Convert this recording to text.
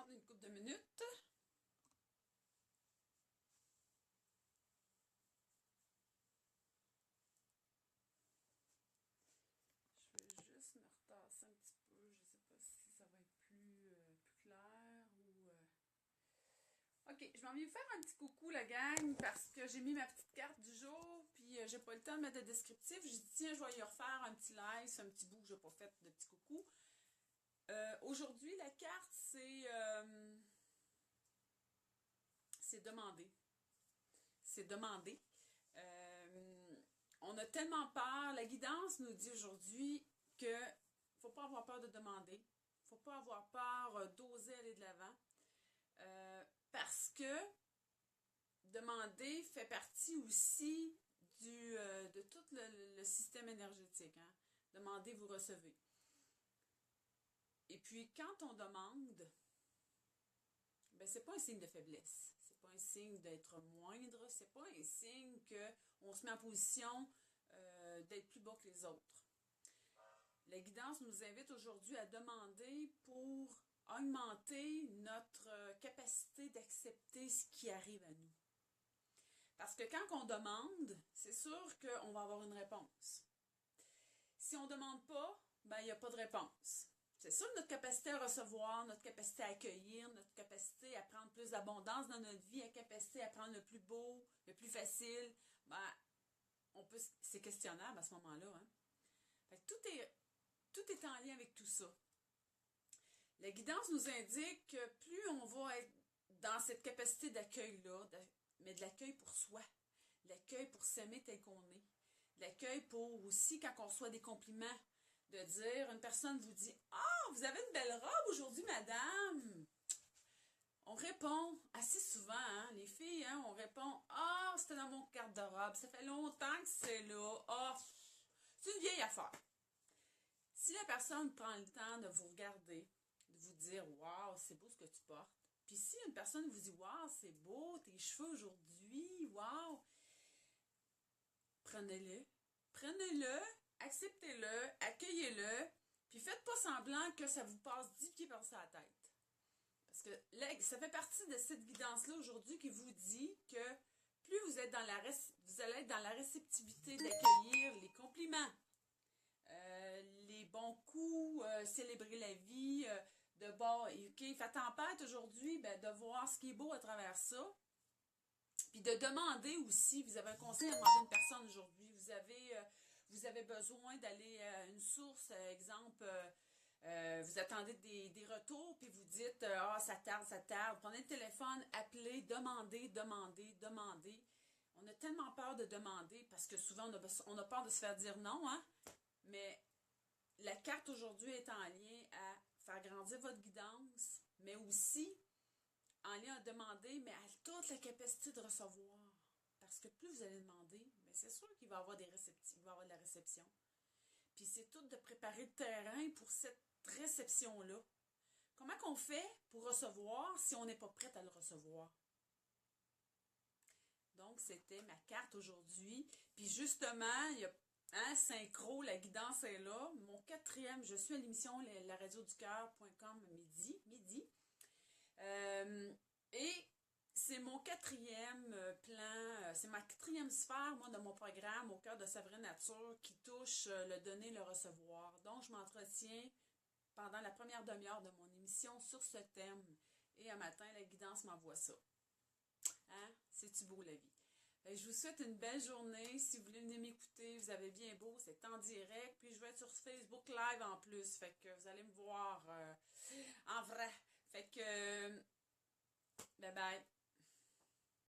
attendre une couple de minutes. Je vais juste me retasser un petit peu. Je ne sais pas si ça va être plus clair ou... Ok, je m'en viens vous faire un petit coucou, la gang, parce que j'ai mis ma petite carte du jour, puis j'ai pas le temps de mettre de descriptif. J'ai dit, tiens, je vais y refaire un petit live, c'est un petit bout que j'ai pas fait de petit coucou. Aujourd'hui, la carte, c'est demander. C'est demander. On a tellement peur. La guidance nous dit aujourd'hui que faut pas avoir peur de demander. Faut pas avoir peur d'oser aller de l'avant. Parce que demander fait partie aussi de tout le système énergétique. Hein? Demandez, vous recevez. Et puis, quand on demande, ben, c'est pas un signe de faiblesse. C'est pas un signe d'être moindre. C'est pas un signe qu'on se met en position d'être plus bas que les autres. La guidance nous invite aujourd'hui à demander pour augmenter notre capacité d'accepter ce qui arrive à nous. Parce que quand on demande, c'est sûr qu'on va avoir une réponse. Si on ne demande pas, ben il n'y a pas de réponse. C'est sûr que notre capacité à recevoir, notre capacité à accueillir, notre capacité à prendre plus d'abondance dans notre vie, la capacité à prendre le plus beau, le plus facile, ben c'est questionnable à ce moment-là. Hein? Fait que tout est en lien avec tout ça. La guidance nous indique que plus on va être dans cette capacité d'accueil-là, mais de l'accueil pour soi, l'accueil pour s'aimer tel qu'on est, l'accueil pour aussi quand on reçoit des compliments, de dire, une personne vous dit « Ah, vous avez une belle robe aujourd'hui, madame! » On répond assez souvent, hein, les filles, hein, on répond « Ah, c'était dans mon garde-robe, ça fait longtemps que c'est là, ah, c'est une vieille affaire. » Si la personne prend le temps de vous regarder, de vous dire « Wow, c'est beau ce que tu portes », puis si une personne vous dit « Wow, c'est beau, tes cheveux aujourd'hui, wow », prenez-le, acceptez-le, accueillez-le, puis faites pas semblant que ça vous passe 10 pieds par sa tête. Parce que là, ça fait partie de cette guidance-là aujourd'hui qui vous dit que plus vous êtes vous allez être dans la réceptivité d'accueillir les compliments, les bons coups, célébrer la vie, de bon, ok, il fait tempête aujourd'hui, ben, de voir ce qui est beau à travers ça. Puis de demander aussi, vous avez un conseil à demander à une personne aujourd'hui, vous avez besoin d'aller à une source, exemple, vous attendez des retours, puis vous dites, ah, ça tarde, prenez le téléphone, appelez, demandez. On a tellement peur de demander, parce que souvent on a peur de se faire dire non, hein, mais la carte aujourd'hui est en lien à faire grandir votre guidance, mais aussi en lien à demander, mais à toute la capacité de recevoir. Parce que plus vous allez demander, mais c'est sûr qu'il va y avoir il va y avoir de la réception. Puis c'est tout de préparer le terrain pour cette réception-là. Comment qu'on fait pour recevoir si on n'est pas prête à le recevoir? Donc, c'était ma carte aujourd'hui. Puis justement, il y a synchro, la guidance est là. Mon quatrième, je suis à l'émission laradioducoeur.com midi. Et c'est mon quatrième plan, c'est ma quatrième sphère, moi, de mon programme au cœur de sa vraie nature qui touche le donner, le recevoir. Donc, je m'entretiens pendant la première demi-heure de mon émission sur ce thème. Et un matin, la guidance m'envoie ça. Hein? C'est-tu beau, la vie? Je vous souhaite une belle journée. Si vous voulez venir m'écouter, vous avez bien beau, c'est en direct. Puis je vais être sur Facebook Live en plus. Fait que vous allez me voir en vrai. Fait que bye bye.